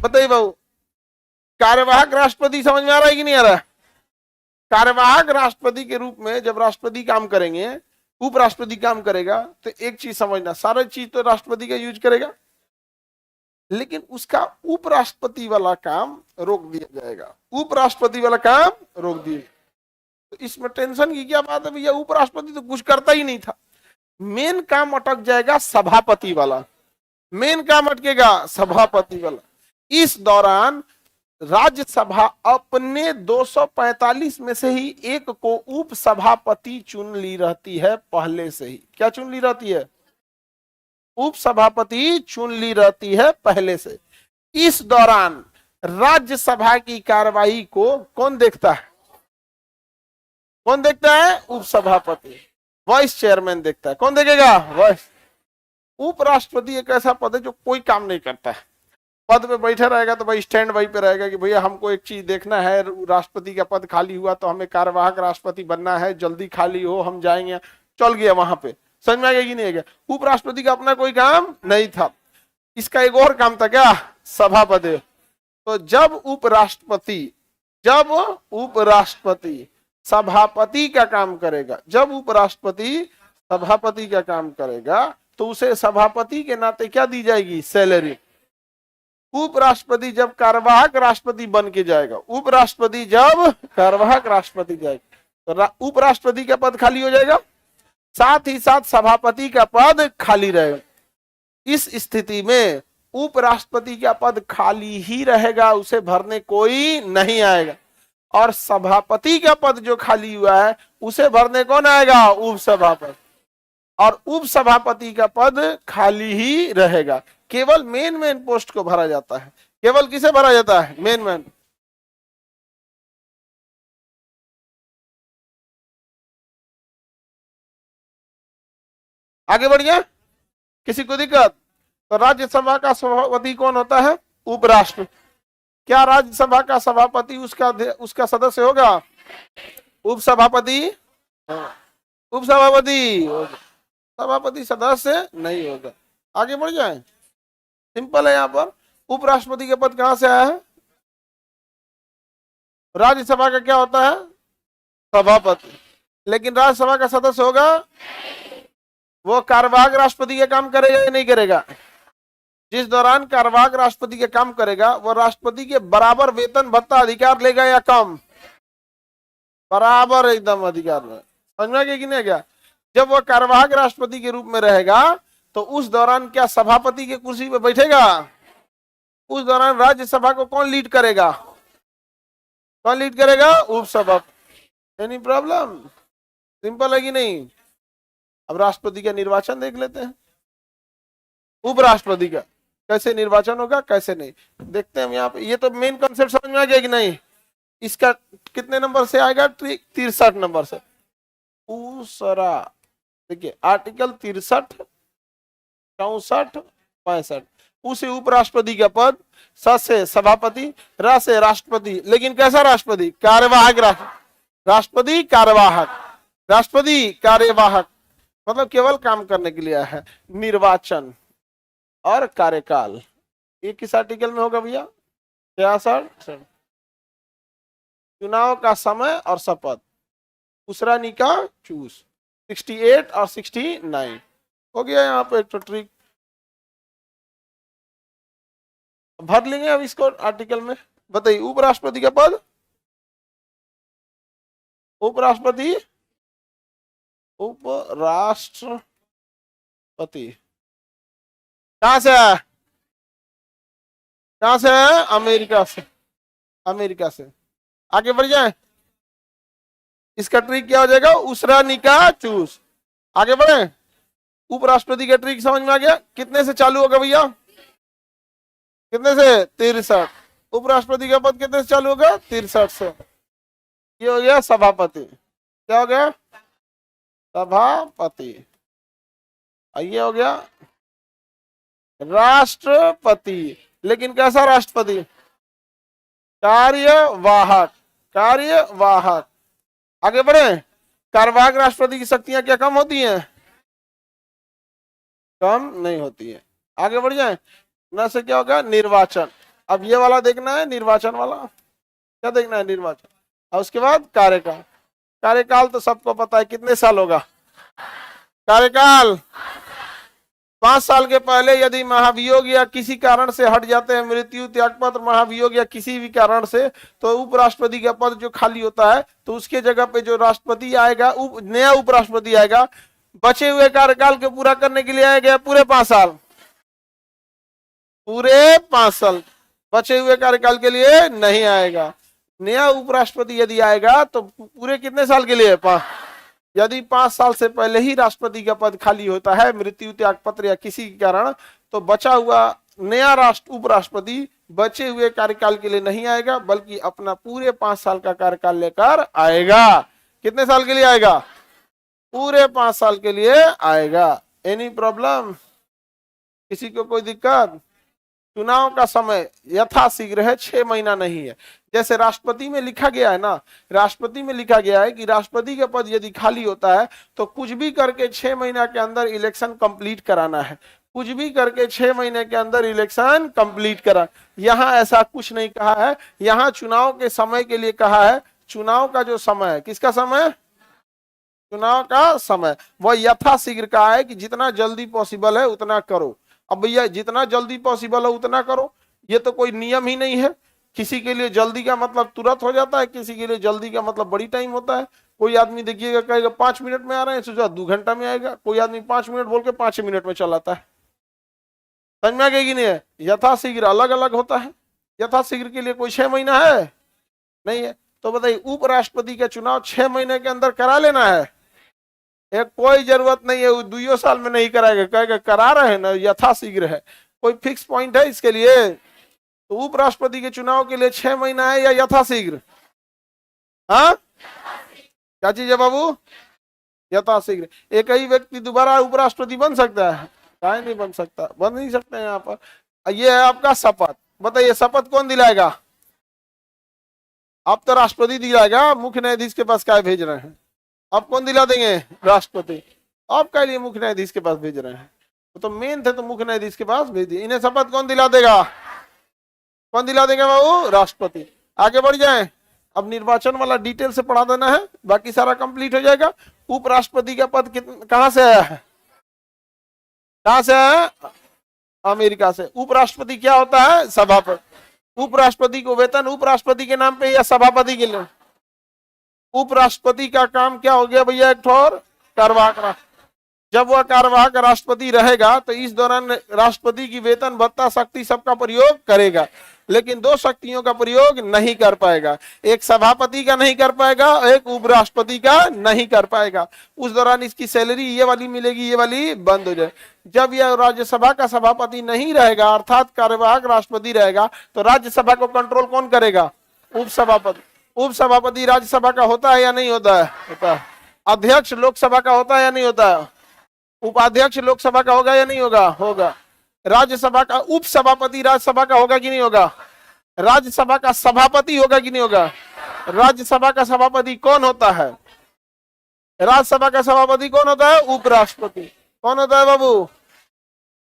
बताइए बाबू, कार्यवाहक राष्ट्रपति समझ में आ रहा है कि नहीं आ रहा है? कार्यवाहक राष्ट्रपति के रूप में जब राष्ट्रपति काम करेंगे, उपराष्ट्रपति काम करेगा, तो एक चीज समझना, सारा चीज तो राष्ट्रपति का यूज करेगा, लेकिन उसका उपराष्ट्रपति वाला काम रोक दिया जाएगा। उपराष्ट्रपति वाला काम रोक दिया। तो इसमें टेंशन की क्या बात है भैया, उपराष्ट्रपति तो कुछ करता ही नहीं था। मेन काम अटक जाएगा सभापति वाला, मेन काम अटकेगा सभापति वाला। इस दौरान राज्यसभा अपने 245 में से ही एक को उपसभापति चुन ली रहती है पहले से ही। क्या चुन ली रहती है? उपसभापति चुन ली रहती है पहले से। इस दौरान राज्यसभा की कार्यवाही को कौन देखता है? कौन देखता है? उपसभापति, वाइस चेयरमैन देखता है। कौन देखेगा? वाइस। उपराष्ट्रपति एक ऐसा पद है जो कोई काम नहीं करता है, पद पे बैठा रहेगा तो भाई स्टैंड बाई पे रहेगा कि भैया हमको एक चीज देखना है, राष्ट्रपति का पद खाली हुआ तो हमें कार्यवाहक राष्ट्रपति बनना है, जल्दी खाली हो, हम जाएंगे, चल गया वहां पे। समझ में आ गया कि नहीं आ गया? उपराष्ट्रपति का अपना कोई काम नहीं था, इसका एक और काम था, क्या? सभापति। तो जब उपराष्ट्रपति सभापति का काम करेगा, जब उपराष्ट्रपति सभापति का काम करेगा, तो उसे सभापति के नाते क्या दी जाएगी? सैलरी। उपराष्ट्रपति जब कार्यवाहक राष्ट्रपति बन के जाएगा, उपराष्ट्रपति जब कार्यवाहक राष्ट्रपति जाएगा, तो उपराष्ट्रपति का पद खाली हो जाएगा, साथ ही साथ सभापति का पद खाली रहेगा। इस स्थिति में उपराष्ट्रपति का पद खाली ही रहेगा, उसे भरने कोई नहीं आएगा, और सभापति का पद जो खाली हुआ है उसे भरने कौन आएगा? उपसभापति। और उपसभापति का पद खाली ही रहेगा। केवल मेन पोस्ट को भरा जाता है। केवल किसे भरा जाता है? मेन। आगे बढ़िए, किसी को दिक्कत? तो राज्यसभा का सभापति कौन होता है? उपराष्ट्रपति। क्या राज्यसभा का सभापति उसका सदस्य होगा? उपसभापति? उपसभापति, सभापति सदस्य नहीं होगा। आगे बढ़ जाए, सिंपल है। यहां पर उपराष्ट्रपति का पद कहां से आया है? राज्यसभा का क्या होता है? सभापति। लेकिन राज्यसभा का सदस्य होगा, वो कार्यवाहक राष्ट्रपति का काम करेगा या नहीं करेगा? जिस दौरान कार्यवाहक राष्ट्रपति का काम करेगा, वो राष्ट्रपति के बराबर वेतन भत्ता अधिकार लेगा या कम? बराबर एकदम अधिकार में। समझ में आ गया कि नहीं गया? जब वह कार्यवाहक राष्ट्रपति के रूप में रहेगा, तो उस दौरान क्या सभापति के कुर्सी पे बैठेगा? उस दौरान राज्यसभा को कौन लीड करेगा? कौन लीड करेगा? उपसभापति। Any problem? सिंपल है कि नहीं? अब राष्ट्रपति का निर्वाचन देख लेते हैं। उपराष्ट्रपति का कैसे निर्वाचन होगा, कैसे नहीं, देखते हैं हम यहाँ पे। ये तो मेन कॉन्सेप्ट समझ में आ गया कि नहीं? इसका कितने नंबर से आएगा? 63 नंबर से। दूसरा देखिए, आर्टिकल 63, 64, 65। उसे उपराष्ट्रपति का पद, स से सभापति, र से राष्ट्रपति। लेकिन कैसा राष्ट्रपति? कार्यवाहक राष्ट्रपति, कार्यवाहक राष्ट्रपति, कार्यवाहक मतलब केवल काम करने के लिए आया है। निर्वाचन और कार्यकाल, ये किस आर्टिकल में होगा भैया? 66। चुनाव का समय और शपथ, दूसरा निका चूस, 68 और 69 हो गया। यहाँ पे एक तो ट्रिक भर लेंगे अब इसको आर्टिकल में। बताइए, उपराष्ट्रपति का पद, उपराष्ट्रपति, उपराष्ट्रपति कहां से है? कहां से है? अमेरिका से। अमेरिका से। आगे बढ़ जाए, इसका ट्रिक क्या हो जाएगा? उसरा निका चूस। आगे बढ़े, उपराष्ट्रपति का ट्रिक समझ में आ गया? कितने से चालू होगा भैया? कितने से? 63। उपराष्ट्रपति का पद कितने से चालू होगा? 63 से। ये हो गया सभापति। क्या हो गया? सभापति। ये हो गया राष्ट्रपति। लेकिन कैसा राष्ट्रपति? कार्यवाहक। कार्यवाहक। आगे बढ़े, कार्यवाहक राष्ट्रपति की शक्तियां क्या कम होती हैं? कम नहीं होती है। आगे बढ़ जाए, न से क्या होगा? निर्वाचन। अब ये वाला देखना है, निर्वाचन वाला। क्या देखना है? निर्वाचन। और उसके बाद कार्यकाल। कार्यकाल तो सबको पता है, कितने साल होगा कार्यकाल? 5 साल के पहले यदि महाभियोग या किसी कारण से हट जाते हैं, मृत्यु, त्यागपत्र, महाभियोग या किसी भी कारण से, तो उपराष्ट्रपति का पद जो खाली होता है तो उसके जगह पे जो राष्ट्रपति आएगा, नया उपराष्ट्रपति आएगा, बचे हुए कार्यकाल के पूरा करने के लिए आएगा पूरे 5 साल, पूरे 5 साल। बचे हुए कार्यकाल के लिए नहीं आएगा। नया उपराष्ट्रपति यदि आएगा तो पूरे कितने साल के लिए? 5। यदि 5 साल से पहले ही राष्ट्रपति का पद खाली होता है, मृत्यु, त्यागपत्र या किसी कारण, तो बचा हुआ नया उपराष्ट्रपति बचे हुए कार्यकाल के लिए नहीं आएगा, बल्कि अपना पूरे 5 साल का कार्यकाल लेकर आएगा। कितने साल के लिए आएगा? पूरे 5 साल के लिए आएगा। Any problem? किसी को कोई दिक्कत? चुनाव का समय यथाशीघ्र है, 6 महीना नहीं है। जैसे राष्ट्रपति में लिखा गया है ना, राष्ट्रपति में लिखा गया है कि राष्ट्रपति का पद यदि खाली होता है तो कुछ भी करके 6 महीना के अंदर इलेक्शन कंप्लीट कराना है, कुछ भी करके 6 महीने के अंदर इलेक्शन कंप्लीट करा। यहाँ ऐसा कुछ नहीं कहा है, यहाँ चुनाव के समय के लिए कहा है। चुनाव का जो समय है, किसका समय? चुनाव का समय, वह यथाशीघ्र कहा है कि जितना जल्दी पॉसिबल है उतना करो। अब भैया जितना जल्दी पॉसिबल है उतना करो, ये तो कोई नियम ही नहीं है। किसी के लिए जल्दी का मतलब तुरंत हो जाता है, किसी के लिए जल्दी का मतलब बड़ी टाइम होता है। कोई आदमी देखिएगा कहेगा 5 मिनट में आ रहे हैं, सोचा 2 घंटा में आएगा। कोई आदमी 5 मिनट बोल के 5 मिनट में चलाता है। समझ में आ गई कि नहीं है? यथाशीघ्र अलग अलग होता है। यथाशीघ्र के लिए कोई 6 महीना है नहीं है। तो बताइए उपराष्ट्रपति का चुनाव 6 महीने के अंदर करा लेना है? एक कोई जरूरत नहीं है, 2 साल में नहीं कराएगा, कहेगा करा रहे हैं ना, यथाशीघ्र है। कोई फिक्स पॉइंट है इसके लिए? तो उपराष्ट्रपति के चुनाव के लिए 6 महीना है या यथाशीघ्र? हाँ, क्या चीज है बाबू? यथाशीघ्र। एक ही व्यक्ति दोबारा उपराष्ट्रपति बन सकता है? क्या नहीं बन सकता, बन नहीं सकते। यहाँ पर ये है आपका शपथ। बताइए शपथ कौन दिलाएगा? अब तो राष्ट्रपति दिलाएगा, मुख्य न्यायाधीश के पास क्या भेज रहे हैं? अब कौन दिला देंगे? राष्ट्रपति। आपका लिए मुख्य न्यायाधीश के पास भेज रहे हैं, तो मेन थे तो मुख्य न्यायाधीश के पास भेज दिए। इन्हें शपथ कौन दिला देगा? कौन दिला देगा बाबू? राष्ट्रपति। आगे बढ़ जाए। अब निर्वाचन वाला डिटेल से पढ़ा देना है, बाकी सारा कंप्लीट हो जाएगा। उपराष्ट्रपति का पद कहां से आया है? कहां से आया है? अमेरिका से। उपराष्ट्रपति क्या होता है? सभापति। उपराष्ट्रपति को वेतन उपराष्ट्रपति के नाम पे या सभापति के लिए? उपराष्ट्रपति का काम क्या हो गया भैया? एक ठोर कार्यवाहक राष्ट्रपति। जब वह कार्यवाहक राष्ट्रपति रहेगा तो इस दौरान राष्ट्रपति की वेतन भत्ता शक्ति सबका प्रयोग करेगा, लेकिन 2 शक्तियों का प्रयोग नहीं कर पाएगा। एक सभापति का नहीं कर पाएगा, एक उपराष्ट्रपति का नहीं कर पाएगा। उस दौरान इसकी सैलरी ये वाली मिलेगी, ये वाली बंद हो जाए। जब यह राज्यसभा का सभापति नहीं रहेगा, अर्थात कार्यवाहक राष्ट्रपति रहेगा, तो राज्यसभा को कंट्रोल कौन करेगा? उपसभापति। उपसभापति राज्यसभा का होता है या नहीं होता है? होता है। अध्यक्ष लोकसभा का होता है या नहीं होता है? उपाध्यक्ष लोकसभा का होगा या नहीं होगा? होगा। राज्यसभा का उपसभापति राज्यसभा का होगा कि नहीं होगा? राज्यसभा का सभापति होगा कि नहीं होगा? राज्यसभा का सभापति कौन होता है? राज्यसभा का सभापति कौन होता है? उपराष्ट्रपति। कौन होता है बाबू?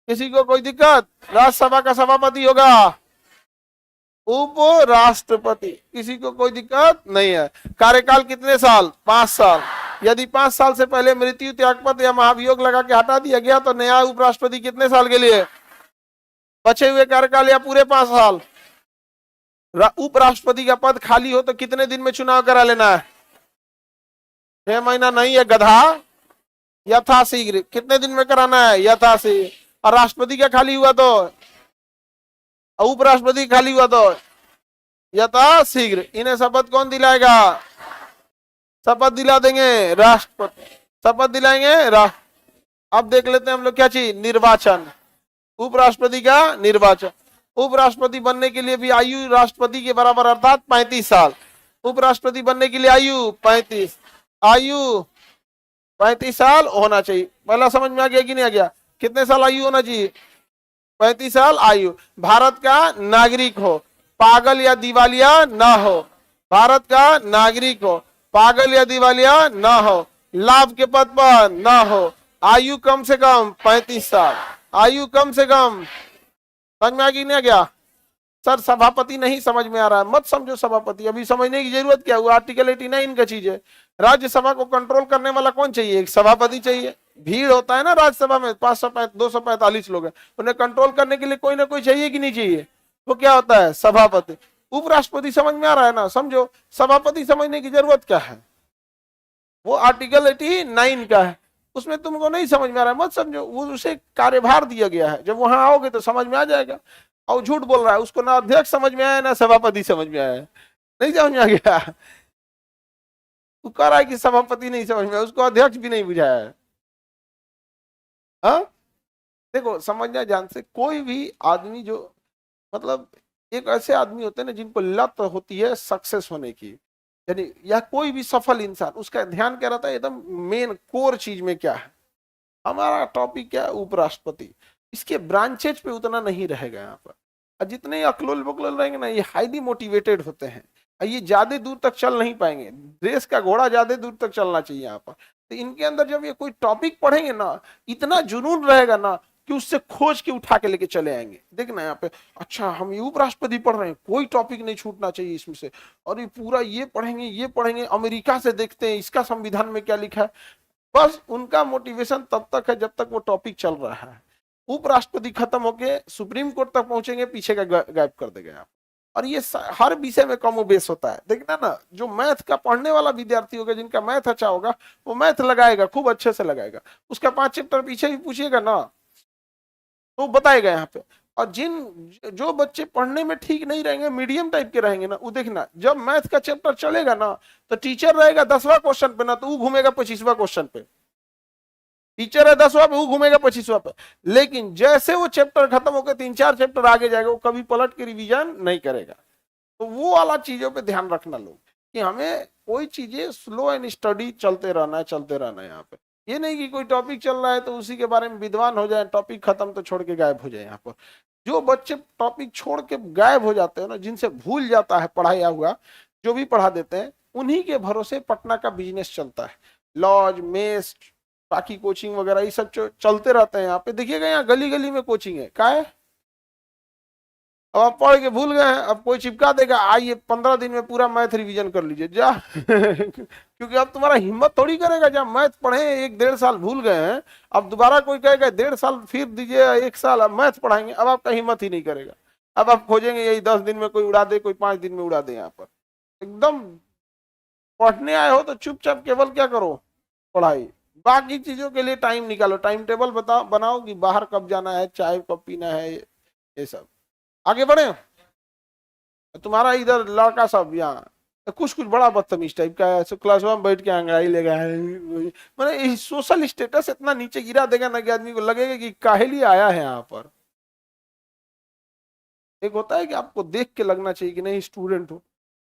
किसी को कोई दिक्कत? राज्यसभा का सभापति होगा उपराष्ट्रपति। किसी को कोई दिक्कत नहीं है। कार्यकाल कितने साल? 5 साल। यदि 5 साल से पहले मृत्यु, त्यागपत्र या महाभियोग लगा के हटा दिया गया तो नया उपराष्ट्रपति कितने साल के लिए? बचे हुए कार्यकाल या पूरे 5 साल? उपराष्ट्रपति का पद खाली हो तो कितने दिन में चुनाव करा लेना है? 6 महीना नहीं है गधा, यथाशीघ्र। कितने दिन में कराना है? यथाशीघ्र। और राष्ट्रपति का खाली हुआ तो, उपराष्ट्रपति खाली हुआ तो यथाशीघ्र। इन्हें शपथ कौन दिलाएगा? शपथ दिला देंगे राष्ट्रपति। शपथ दिलाएंगे अब देख लेते हैं हम लोग क्या चीज? निर्वाचन। उपराष्ट्रपति का निर्वाचन। उपराष्ट्रपति बनने के लिए भी आयु राष्ट्रपति के बराबर अर्थात 35 साल। उपराष्ट्रपति बनने के लिए आयु 35 साल होना चाहिए। पहला समझ में आ गया कि नहीं आ गया? कितने साल आयु होना चाहिए? 35 साल आयु। भारत का नागरिक हो, पागल या दिवालिया ना हो। भारत का नागरिक हो, पागल या दिवालिया ना हो, लाभ के पद पर ना हो, आयु कम से कम 35 साल। आयु कम से कम, समझ में आ गया? सर सभापति नहीं समझ में आ रहा है, मत समझो सभापति, अभी समझने की जरूरत क्या हुआ, आर्टिकल 89 का चीज है। राज्यसभा को कंट्रोल करने वाला कौन चाहिए, एक सभापति चाहिए। भीड़ होता है ना राज्यसभा में, 245 लोग हैं, उन्हें कंट्रोल करने के लिए कोई ना कोई चाहिए कि नहीं चाहिए, वो क्या होता है, सभापति। उपराष्ट्रपति समझ में आ रहा है ना, समझो, सभापति समझने की जरूरत क्या है, वो आर्टिकल 89 का है, उसमें तुमको नहीं समझ में आ रहा है मत समझो, वो उसे कार्यभार दिया गया है, जब वहां आओगे तो समझ में आ जाएगा। और झूठ बोल रहा है, उसको ना अध्यक्ष समझ में आया ना सभापति समझ में आया, नहीं समझ में आ गया। वो कह रहा है कि सभापति नहीं समझ में, उसको अध्यक्ष भी नहीं बुझाया है। हाँ देखो, समझना जान से, कोई भी आदमी जो मतलब एक ऐसे आदमी होते हैं ना जिनको लत होती है सक्सेस होने की, यानी या कोई भी सफल इंसान, उसका ध्यान क्या रहता है, एकदम मेन कोर चीज में क्या है। हमारा टॉपिक क्या है, उपराष्ट्रपति, इसके ब्रांचेज पे उतना नहीं रहेगा यहाँ पर, और जितने अकलोल बकलोल रहेंगे ना, ये हाईली मोटिवेटेड होते हैं, ये ज्यादा दूर तक चल नहीं पाएंगे, देश का घोड़ा ज्यादा दूर तक चलना चाहिए यहाँ पर। तो इनके अंदर जब ये कोई टॉपिक पढ़ेंगे ना, इतना जुनून रहेगा ना कि उससे खोज के उठा के लेके चले आएंगे। देखना यहाँ पे, अच्छा हम ये उपराष्ट्रपति पढ़ रहे हैं, कोई टॉपिक नहीं छूटना चाहिए इसमें से, और ये पूरा ये पढ़ेंगे, अमेरिका से देखते हैं इसका संविधान में क्या लिखा है। बस उनका मोटिवेशन तब तक है जब तक वो टॉपिक चल रहा है। उपराष्ट्रपति खत्म होके सुप्रीम कोर्ट तक पहुंचेंगे, पीछे का गायब कर देगा आप। और ये हर विषय में कम बेस होता है। देखना ना, जो मैथ का पढ़ने वाला विद्यार्थी होगा, जिनका मैथ अच्छा होगा, वो मैथ लगाएगा, खूब अच्छे से लगाएगा, उसका 5 चैप्टर पीछे भी पूछिएगा ना तो बताएगा यहाँ पे। और जो बच्चे पढ़ने में ठीक नहीं रहेंगे, मीडियम टाइप के रहेंगे ना, वो देखना जब मैथ का चैप्टर चलेगा ना, तो टीचर रहेगा 10वां क्वेश्चन पे ना, तो वो घूमेगा 25वां क्वेश्चन पे। टीचर है 10वां पे, वो घूमेगा 25वां पे। लेकिन जैसे वो चैप्टर खत्म होकर 3-4 चैप्टर आगे जाएगा, वो कभी पलट के रिवीजन नहीं करेगा। तो वो वाला चीजों पे ध्यान रखना लोग, कि हमें कोई चीजें स्लो एंड स्टडी चलते रहना है यहाँ पे। ये नहीं कि कोई टॉपिक चल रहा है तो उसी के बारे में विद्वान हो जाए, टॉपिक खत्म तो छोड़ के गायब हो जाए। यहाँ पर जो बच्चे टॉपिक छोड़ के गायब हो जाते हैं ना, जिनसे भूल जाता है पढ़ाया हुआ, जो भी पढ़ा देते हैं, उन्हीं के भरोसे पटना का बिजनेस चलता है। लॉज, मेस, बाकी कोचिंग वगैरह ये सब चलते रहते हैं। यहाँ पे देखिएगा, यहाँ गली गली में कोचिंग है, क्या है, अब आप पढ़ के भूल गए हैं, अब कोई चिपका देगा, आइए 15 दिन में पूरा मैथ रिवीजन कर लीजिए जा। क्योंकि अब तुम्हारा हिम्मत थोड़ी करेगा, जब मैथ पढ़े 1-1.5 साल भूल गए हैं, अब दोबारा कोई कहेगा 1.5 साल फिर दीजिए, 1 साल अब मैथ पढ़ाएंगे, अब आपका हिम्मत ही नहीं करेगा। अब आप खोजेंगे यही 10 दिन में कोई उड़ा दे, कोई 5 दिन में उड़ा दे। यहाँ पर एकदम पढ़ने आए हो तो चुपचाप केवल क्या करो, पढ़ाई, बाकी चीजों के लिए टाइम निकालो, टाइम टेबल बनाओ कि बाहर कब जाना है, चाय कब पीना है, ये सब आगे बढ़े। तुम्हारा इधर लड़का सब यहाँ कुछ बड़ा बदतमीज टाइप का है, क्लास में बैठ के अंगड़ाई लेगा है, मैंने सोशल स्टेटस इतना नीचे गिरा देगा ना कि आदमी को लगेगा कि काहे लिए आया है यहाँ पर। एक होता है कि आपको देख के लगना चाहिए कि नहीं स्टूडेंट हो,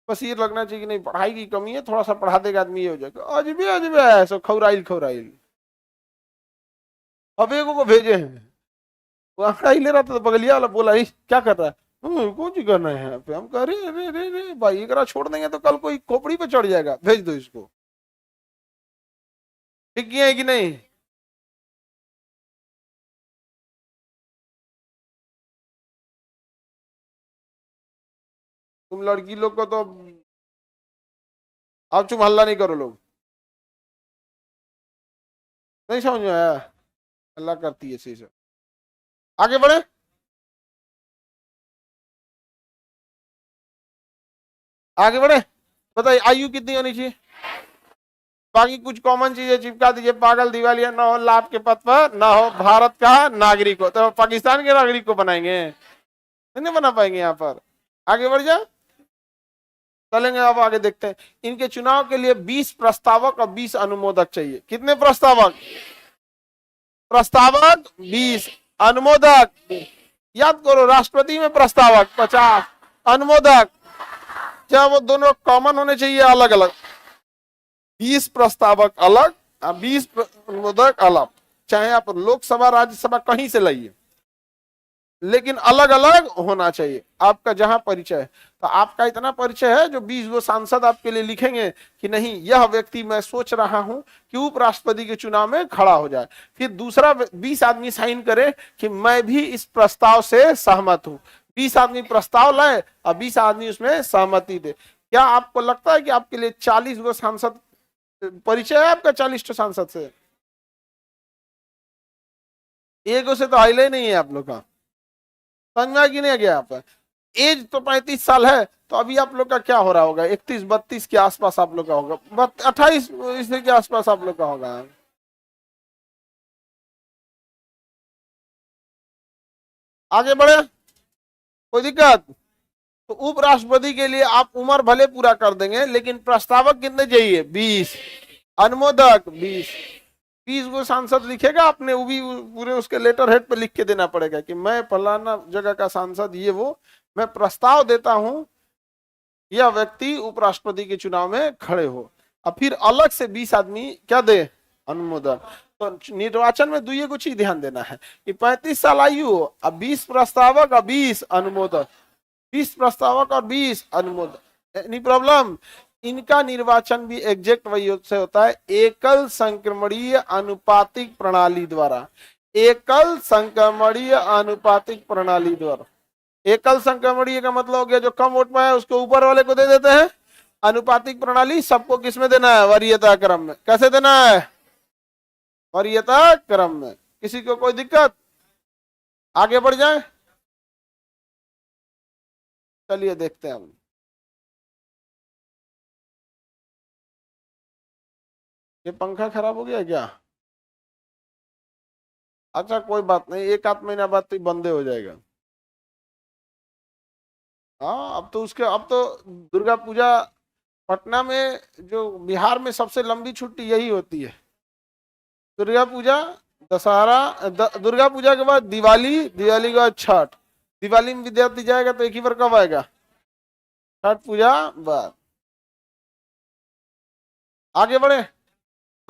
बस ये लगना चाहिए कि नहीं पढ़ाई की कमी है, थोड़ा सा पढ़ा देगा आदमी, ये हो जाएगा। अजबे है सब, खौराइल। अब एक को भेजे हैं, वो अंगड़ाई ले रहा था तो बगलिया वाला बोला, क्या कर रहा है, कौन सी करना है यहाँ पे। हम कह रहे अरे भाई, अगर छोड़ देंगे तो कल कोई खोपड़ी पे चढ़ जाएगा, भेज दो इसको। ठीक है कि नहीं। तुम लड़की लोग को तो आप चुप, हल्ला नहीं करो लोग, नहीं समझ में आया, हल्ला करती है सही से। आगे बढ़े, आगे बढ़े, बताइए आयु कितनी होनी चाहिए, बाकी कुछ कॉमन चीजें चिपका दीजिए, पागल दिवालिया ना हो, लाभ के पथ पर ना हो, भारत का नागरिक हो, तो पाकिस्तान के नागरिक को बनाएंगे, नहीं बना पाएंगे यहाँ पर। आगे बढ़ जा, चलेंगे अब आगे देखते हैं। इनके चुनाव के लिए 20 प्रस्तावक और 20 अनुमोदक चाहिए। कितने प्रस्तावक 20, अनुमोदक, याद करो, राष्ट्रपति में प्रस्तावक 50, अनुमोदक क्या वो दोनों कॉमन होने चाहिए, अलग अलग। 20 प्रस्तावक अलग, 20 अनुमोदक अलग, चाहे आप लोकसभा राज्यसभा कहीं से लाइए, लेकिन अलग अलग होना चाहिए। आपका जहां परिचय है, तो आपका इतना परिचय है जो 20 वो सांसद आपके लिए लिखेंगे कि नहीं यह व्यक्ति मैं सोच रहा हूं कि उपराष्ट्रपति के चुनाव में खड़ा हो जाए। फिर दूसरा 20 आदमी साइन करे कि मैं भी इस प्रस्ताव से सहमत हूं। 20 आदमी प्रस्ताव लाए और 20 आदमी उसमें सहमति दे। क्या आपको लगता है कि आपके लिए 40 गो सांसद, परिचय है आपका 40 सांसद से? एक से तो हाईले नहीं है आप लोग का, समझ में आ कि नहीं गया? आप एज तो 35 साल है, तो अभी आप लोग का क्या हो रहा होगा? 31-32 के आसपास आप लोग का होगा, 28 इसके के आसपास आप लोग का होगा। आगे बढ़े, कोई दिक्कत? तो उपराष्ट्रपति के लिए आप उम्र भले पूरा कर देंगे, लेकिन प्रस्तावक कितने चाहिए? 20, अनुमोदक 20 को सांसद लिखेगा आपने, वो भी पूरे उसके लेटर हेड पे लिख के देना पड़ेगा कि मैं फलाना जगह का सांसद, ये वो मैं प्रस्ताव देता हूं, यह व्यक्ति उपराष्ट्रपति के चुनाव में खड़े हो। अब फिर अलग से 20 आदमी क्या दे? अनुमोदन। तो निर्वाचन में दुइये कुछ ही ध्यान देना है कि 35 साल आयु हो, अब 20 प्रस्तावक और 20 अनुमोदक, 20 प्रस्तावक और 20 अनुमोदक, एनी प्रॉब्लम? इनका निर्वाचन भी एग्जैक्ट वही से होता है, एकल संक्रमणीय अनुपातिक प्रणाली द्वारा। एकल संक्रमणीय अनुपातिक प्रणाली द्वारा। एकल संक्रमणीय का मतलब हो गया जो कम वोट पाए उसको ऊपर वाले को दे देते हैं। अनुपातिक प्रणाली सबको किसमें देना है? वरीयता क्रम में। कैसे देना है? वरीयता क्रम में। किसी को कोई दिक्कत? आगे बढ़ जाए, चलिए देखते हैं हम। ये पंखा खराब हो गया क्या? अच्छा कोई बात नहीं, 1 आध महीना बाद तो बंद हो जाएगा। हाँ अब तो दुर्गा पूजा पटना में, जो बिहार में सबसे लंबी छुट्टी यही होती है। दुर्गा पूजा, दशहरा, दुर्गा पूजा के बाद दिवाली, दिवाली के बाद छठ। दिवाली में विद्यार्थी जाएगा तो एक ही बार कब आएगा? छठ पूजा बाद। आगे बढ़े,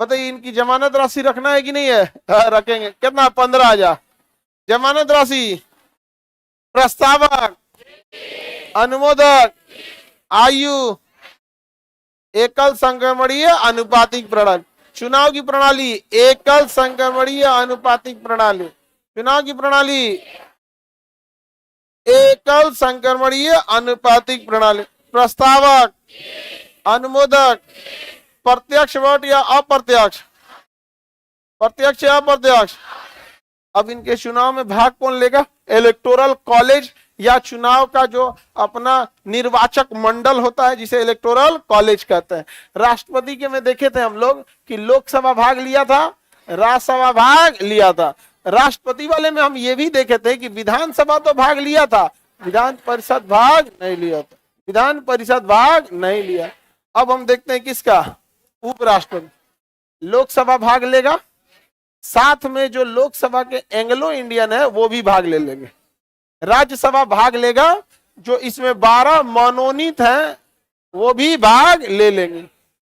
बताइए इनकी जमानत राशि रखना है कि नहीं है? रखेंगे। कितना? 15,000 जमानत राशि। प्रस्तावक, अनुमोदक, आयु, एकल संक्रमणीय अनुपातिक प्रणाली। चुनाव की प्रणाली एकल संक्रमणीय अनुपातिक प्रणाली। चुनाव की प्रणाली एकल संक्रमणीय अनुपातिक प्रणाली। प्रस्तावक, अनुमोदक, प्रत्यक्ष वोट या अप्रत्यक्ष? प्रत्यक्ष या अप्रत्यक्ष? अब इनके चुनाव में भाग कौन लेगा? इलेक्टोरल कॉलेज या चुनाव का जो अपना निर्वाचक मंडल होता है जिसे इलेक्टोरल कॉलेज कहते हैं। राष्ट्रपति के में देखे थे हम लोग कि लोकसभा भाग लिया था, राज्यसभा भाग लिया था। राष्ट्रपति वाले में हम ये भी देखे थे कि विधानसभा तो भाग लिया था, विधान परिषद भाग नहीं लिया था, विधान परिषद भाग नहीं लिया। अब हम देखते हैं किसका? उपराष्ट्रपति। लोकसभा भाग लेगा, साथ में जो लोकसभा के एंग्लो इंडियन है वो भी भाग ले लेंगे। राज्यसभा भाग लेगा, जो इसमें 12 मनोनीत हैं वो भी भाग ले लेंगे,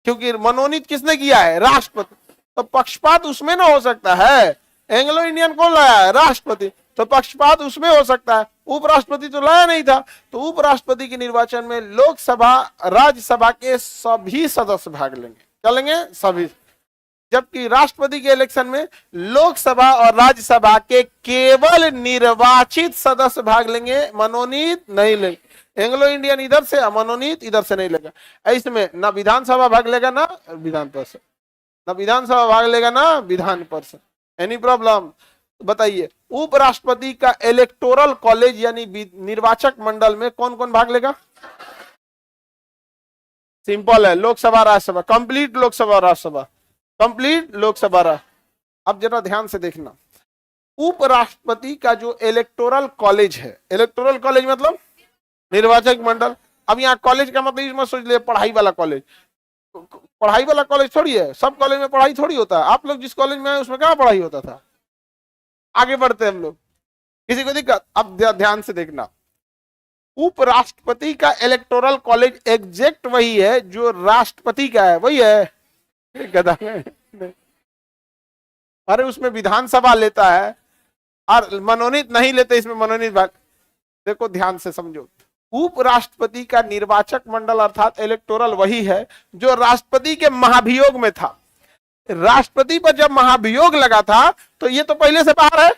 क्योंकि मनोनीत किसने किया है? राष्ट्रपति। तो पक्षपात उसमें ना हो सकता है। एंग्लो इंडियन कौन लाया है? राष्ट्रपति। तो पक्षपात उसमें हो सकता है, उपराष्ट्रपति तो लाया नहीं था। तो उपराष्ट्रपति के निर्वाचन में लोकसभा, राज्यसभा के सभी सदस्य भाग लेंगे। क्या लेंगे? सभी। जबकि राष्ट्रपति के इलेक्शन में लोकसभा और राज्यसभा के केवल निर्वाचित सदस्य भाग लेंगे, मनोनीत नहीं लेंगे। एंग्लो इंडियन इधर से, मनोनीत इधर से नहीं लेगा। इसमें ना विधानसभा भाग लेगा ना विधान परिषद, ना विधानसभा भाग लेगा ना विधान परिषद। Any problem? बताइए, उपराष्ट्रपति का इलेक्टोरल कॉलेज यानी निर्वाचक मंडल में कौन कौन भाग लेगा? सिंपल है, लोकसभा राज्यसभा, कंप्लीट लोकसभा राज्यसभा, कंप्लीट लोकसभा। अब जरा ध्यान से देखना, उपराष्ट्रपति का जो इलेक्टोरल कॉलेज है, इलेक्टोरल कॉलेज मतलब निर्वाचक मंडल। अब यहाँ कॉलेज का मतलब इसमें सोच ले पढ़ाई वाला कॉलेज, पढ़ाई वाला कॉलेज थोड़ी है। सब कॉलेज में पढ़ाई थोड़ी होता है। आप लोग जिस कॉलेज में आए उसमें कहाँ पढ़ाई होता था? आगे बढ़ते हैं हम लोग, किसी को दिक्कत? अब ध्यान से देखना, उपराष्ट्रपति का इलेक्टोरल कॉलेज एग्जैक्ट वही है जो राष्ट्रपति का है, वही है। गधा में अरे उसमें विधानसभा लेता है और मनोनीत नहीं लेते, इसमें मनोनीत भाग। देखो ध्यान से समझो, उपराष्ट्रपति का निर्वाचक मंडल अर्थात इलेक्टोरल वही है जो राष्ट्रपति के महाभियोग में था। राष्ट्रपति पर जब महाभियोग लगा था तो ये तो पहले से बाहर है,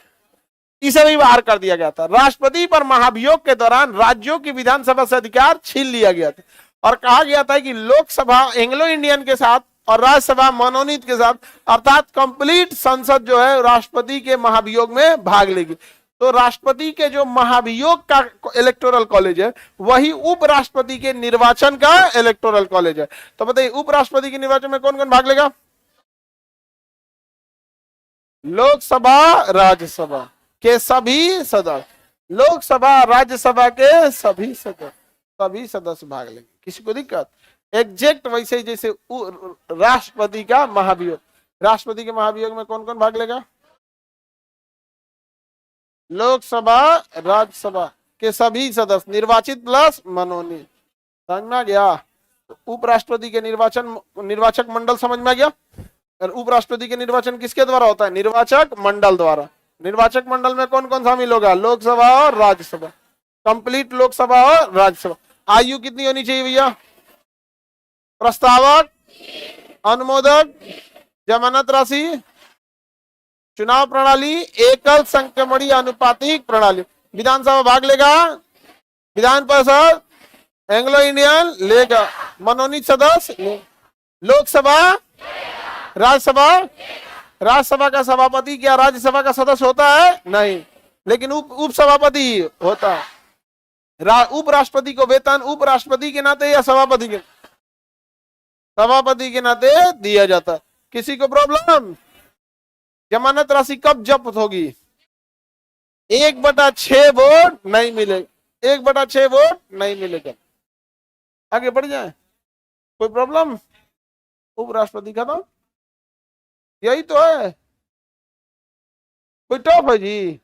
इसे भी बाहर कर दिया गया था। राष्ट्रपति पर महाभियोग के दौरान राज्यों की विधानसभा से अधिकार छीन लिया गया था और कहा गया था कि लोकसभा एंग्लो इंडियन के साथ और राज्यसभा मनोनीत के साथ, अर्थात कंप्लीट संसद जो है राष्ट्रपति के महाभियोग में भाग लेगी। तो राष्ट्रपति के जो महाभियोग का इलेक्टोरल कॉलेज है वही उपराष्ट्रपति के निर्वाचन का इलेक्टोरल कॉलेज है। तो बताइए उपराष्ट्रपति के निर्वाचन में कौन कौन भाग लेगा? लोकसभा राज्यसभा के सभी सदस्य, लोकसभा राज्यसभा के सभी सदस्य भाग लेंगे। किसी को दिक्कत? एग्जैक्ट वैसे ही जैसे राष्ट्रपति का महाभियोग, राष्ट्रपति के महाभियोग में कौन कौन भाग लेगा? लोकसभा राज्यसभा के सभी सदस्य, निर्वाचित प्लस मनोनीत। समझ में आ गया? उपराष्ट्रपति के निर्वाचक मंडल समझ में आ गया? और उपराष्ट्रपति के निर्वाचन किसके द्वारा होता है? निर्वाचक मंडल द्वारा। निर्वाचक मंडल में कौन कौन शामिल होगा? लोकसभा और राज्यसभा, कंप्लीट लोकसभा और राज्यसभा। आयु कितनी होनी चाहिए भैया? प्रस्तावक, अनुमोदक, जमानत राशि, चुनाव प्रणाली, एकल संक्रमणीय अनुपातिक प्रणाली। विधानसभा भाग लेगा, विधान परिषद एंग्लो इंडियन लेगा, मनोनीत सदस्य। लोकसभा, राज्यसभा का सभापति क्या राज्यसभा का सदस्य होता है? नहीं, लेकिन उप सभापति होता है। उपराष्ट्रपति को वेतन उपराष्ट्रपति के नाते या सभापति के नाते दिया जाता है। किसी को प्रॉब्लम? जमानत राशि कब जब्त होगी? 1/6 वोट नहीं मिलेगा, 1/6 वोट नहीं मिलेगा। आगे बढ़ जाए, कोई प्रॉब्लम? उपराष्ट्रपति खत्म, यही तो है। कोई टॉप है जी?